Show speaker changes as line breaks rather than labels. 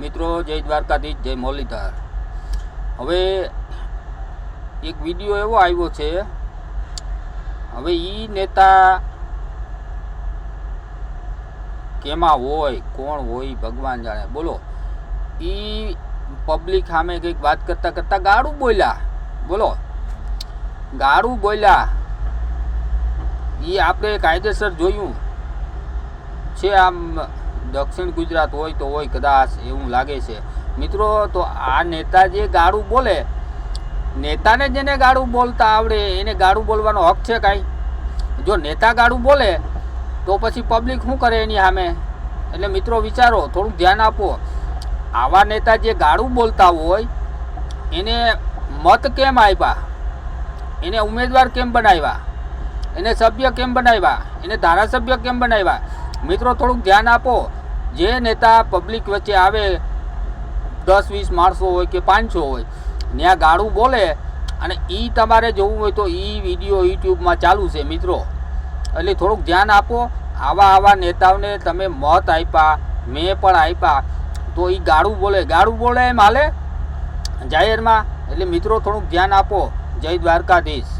મિત્રો જય દ્વારકાધીશ, જય મુરલીધર। હવે એક વિડીયો એવો આવ્યો છે, હવે ઈ નેતા કેમાં હોય, કોણ હોય ભગવાન જાણે। બોલો, ઈ પબ્લિક સામે કંઈક વાત કરતા કરતા ગાળું બોલ્યા। બોલો, ગાળું બોલ્યા, ઈ આપણે કાયદેસર જોયું છે। આમ દક્ષિણ ગુજરાત હોય તો હોય કદાચ, એવું લાગે છે મિત્રો। તો આ નેતા જે ગાળું બોલે, નેતાને જેને ગાળું બોલતા આવડે એને ગાળું બોલવાનો હક છે કાંઈ? જો નેતા ગાળું બોલે તો પછી પબ્લિક શું કરે એની સામે? એટલે મિત્રો વિચારો, થોડુંક ધ્યાન આપો। આવા નેતા જે ગાળું બોલતા હોય એને મત કેમ આપ્યા, એને ઉમેદવાર કેમ બનાવ્યા, એને સભ્ય કેમ બનાવ્યા, એને ધારાસભ્ય કેમ બનાવ્યા? મિત્રો થોડુંક ધ્યાન આપો। જે નેતા પબ્લિક વચ્ચે આવે, 10-20 માણસો હોય કે 500 હોય, ત્યાં ગાળું બોલે અને એ તમારે જોવું હોય તો એ વિડીયો યુટ્યુબમાં ચાલુ છે મિત્રો। એટલે થોડુંક ધ્યાન આપો। આવા નેતાઓને તમે મત આપ્યા, મેં પણ આપ્યા, તો એ ગાળું બોલે એમ હાલે જાહેરમાં? એટલે મિત્રો થોડુંક ધ્યાન આપો। જય દ્વારકાધીશ।